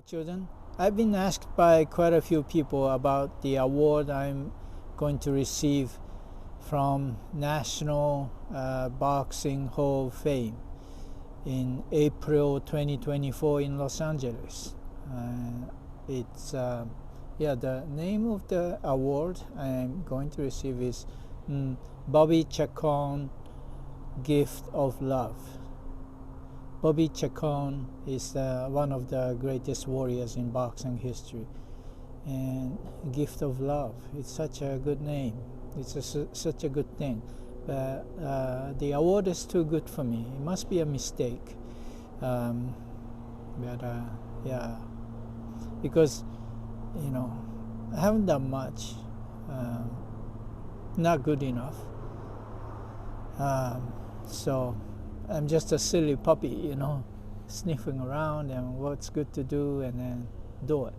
Children, I've been asked by quite a few people about the award I'm going to receive from National Boxing Hall of Fame in April 2024 in Los Angeles. The name of the award I'm going to receive is Bobby Chacon Gift of Love. Bobby Chacon is one of the greatest warriors in boxing history. And Gift of Love, it's such a good name. It's such a good thing. But the award is too good for me. It must be a mistake. Because, I haven't done much. Not good enough. So I'm just a silly puppy, sniffing around and what's good to do and then do it.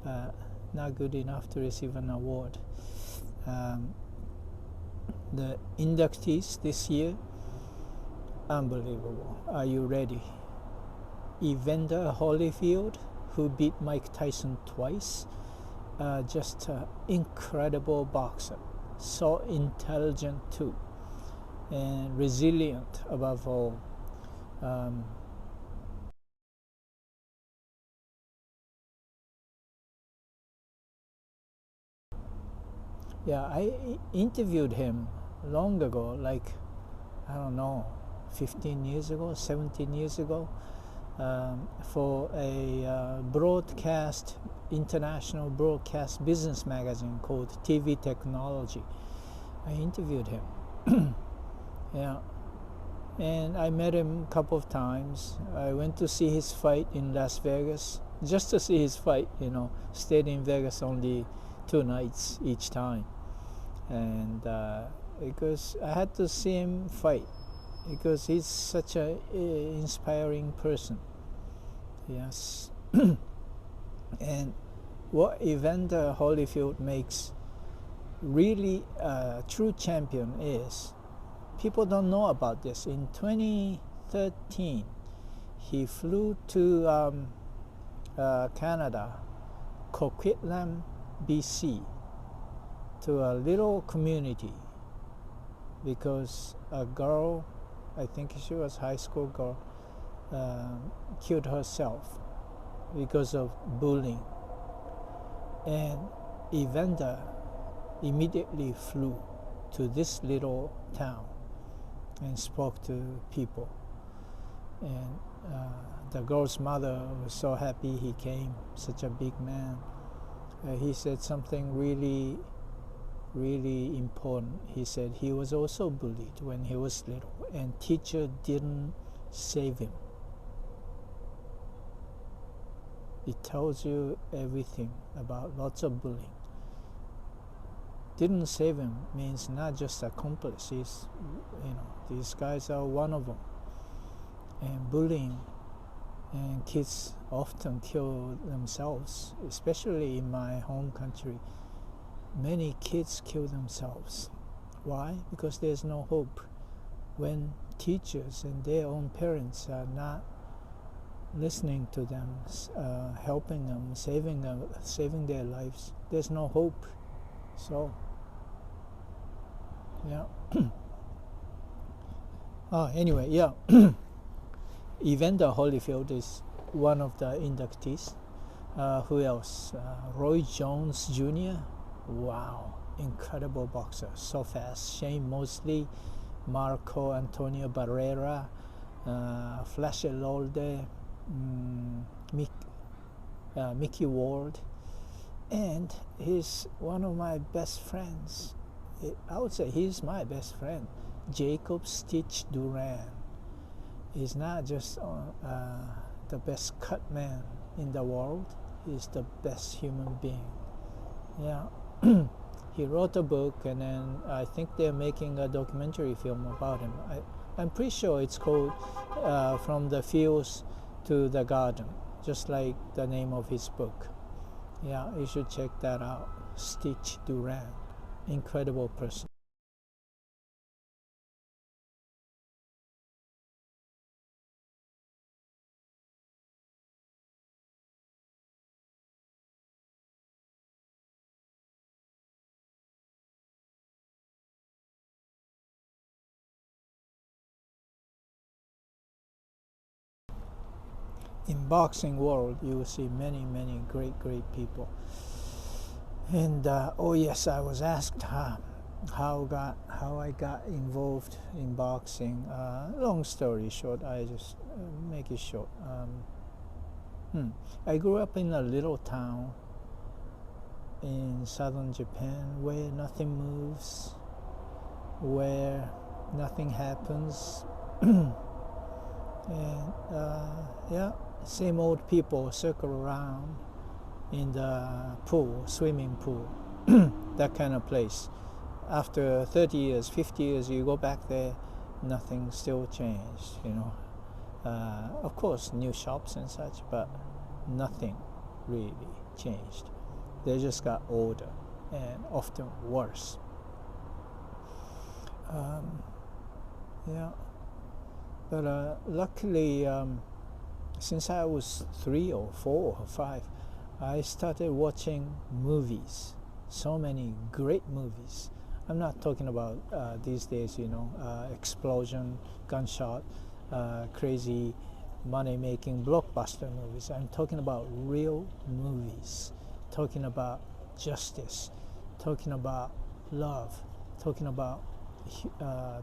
But not good enough to receive an award. The inductees this year, unbelievable. Are you ready? Evander Holyfield, who beat Mike Tyson twice, just an incredible boxer, so intelligent too, and resilient above all. I interviewed him long ago, like, I don't know, 15 years ago, 17 years ago, for a international broadcast business magazine called TV Technology. I interviewed him. And I met him a couple of times. I went to see his fight in Las Vegas, just to see his fight, stayed in Vegas only 2 nights each time. And because I had to see him fight, because he's such an inspiring person. Yes. And what Evander Holyfield makes really a true champion is, people don't know about this. In 2013, he flew to Canada, Coquitlam, BC, to a little community because a girl, I think she was a high school girl, killed herself because of bullying. And Evander immediately flew to this little town and spoke to people. And the girl's mother was so happy he came, such a big man. He said something really important. He said he was also bullied when he was little, and teacher didn't save him. It tells you everything about lots of bullying. Didn't save him means not just accomplice. These guys are one of them. And bullying, and kids often kill themselves, especially in my home country. Many kids kill themselves. Why? Because there's no hope. When teachers and their own parents are not listening to them, helping them, saving their lives, there's no hope. So, Evander Holyfield is one of the inductees. Who else? Roy Jones Jr. Wow, incredible boxer, so fast. Shane Mosley, Marco Antonio Barrera, Flash Elolde, Mickey Ward, and he's one of my best friends. I would say he's my best friend, Jacob Stitch Duran. He's not just the best cut man in the world, he's the best human being. He wrote a book, and then I think they're making a documentary film about him. I'm pretty sure it's called From the Fields to the Garden, just like the name of his book. You should check that out. Stitch Duran, incredible person. in boxing world, you will see many, many great people. And oh yes, I was asked how I got involved in boxing. Long story short, I just make it short. I grew up in a little town in southern Japan where nothing moves, where nothing happens. And yeah, same old people circle around in the pool, swimming pool, that kind of place. After 30 years, 50 years, you go back there, nothing still changed, you know. Of course, new shops and such, but nothing really changed. They just got older and often worse. Yeah, but luckily, since I was 3 or 4 or 5, I started watching movies. So many great movies. I'm not talking about these days, you know, explosion, gunshot, crazy money-making blockbuster movies. I'm talking about real movies, talking about justice, talking about love, talking about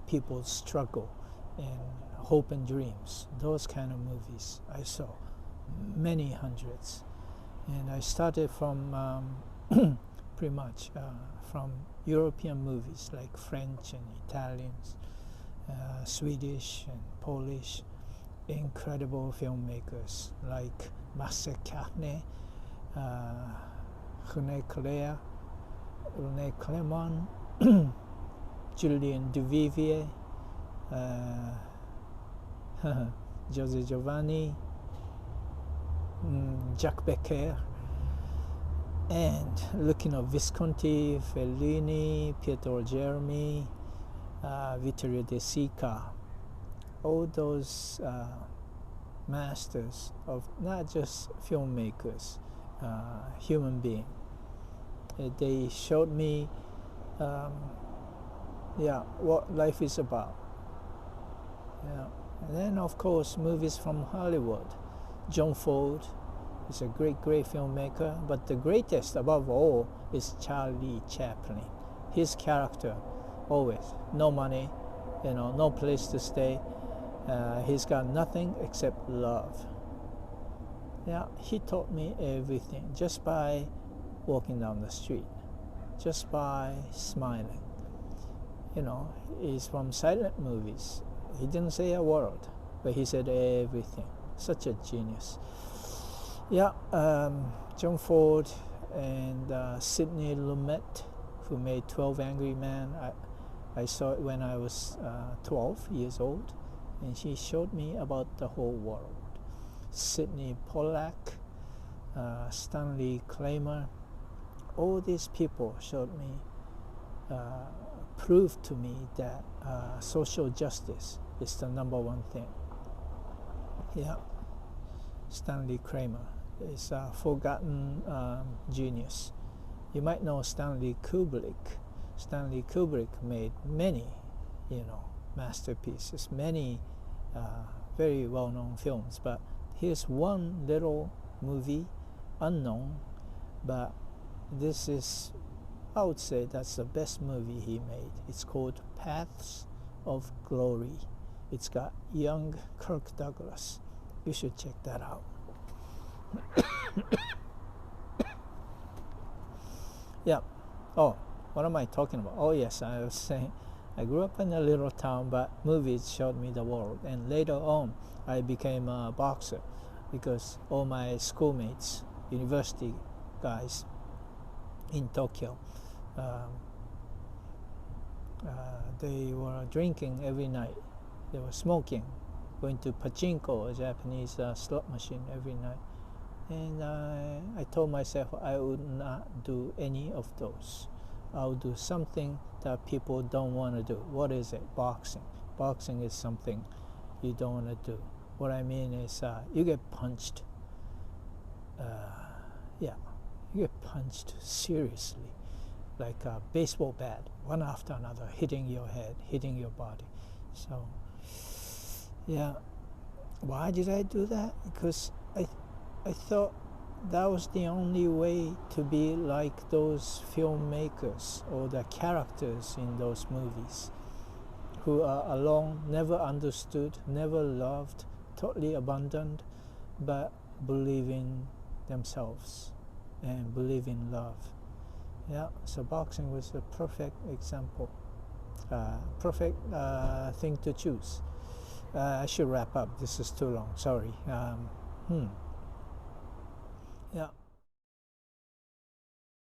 people's struggle and hope and dreams. Those kind of movies I saw, many hundreds. And I started from pretty much from European movies like French and Italians, Swedish and Polish, incredible filmmakers like Marcel Carné, René Clément, Julien Duvivier, Jose Giovanni, Jacques Becker, and looking at Visconti, Fellini, Pietro Germi, Vittorio De Sica, all those masters of not just filmmakers, human beings. They showed me what life is about. Yeah. And then of course movies from Hollywood. John Ford is a great filmmaker, but the greatest above all is Charlie Chaplin. His character, always, no money, you know, no place to stay. He's got nothing except love. Yeah, he taught me everything just by walking down the street, just by smiling. You know, he's from silent movies. He didn't say a word, but he said everything. Such a genius. Yeah, John Ford and Sidney Lumet, who made 12 Angry Men. I saw it when I was 12 years old, and she showed me about the whole world. Sidney Pollack, Stanley Kramer, all these people showed me, proved to me that social justice is the #1 thing. Yeah, Stanley Kramer is a forgotten genius. You might know Stanley Kubrick. Stanley Kubrick made many, you know, masterpieces, many very well-known films. But here's one little movie, unknown, but this is, I would say that's the best movie he made. It's called Paths of Glory. It's got young Kirk Douglas. You should check that out. Yeah. Oh, what am I talking about? Oh yes, I was saying I grew up in a little town, but movies showed me the world. And later on, I became a boxer because all my schoolmates, university guys in Tokyo, they were drinking every night. They were smoking, going to pachinko, a Japanese slot machine, every night. And I told myself I would not do any of those. I would do something that people don't want to do. What is it? Boxing. Boxing is something you don't want to do. What I mean is you get punched. You get punched seriously, like a baseball bat, one after another, hitting your head, hitting your body. So, yeah. Why did I do that? Because I, I thought that was the only way to be like those filmmakers or the characters in those movies, who are alone, never understood, never loved, totally abandoned, but believe in themselves and believe in love. Yeah, so boxing was the perfect example, perfect thing to choose. I should wrap up. This is too long. Sorry.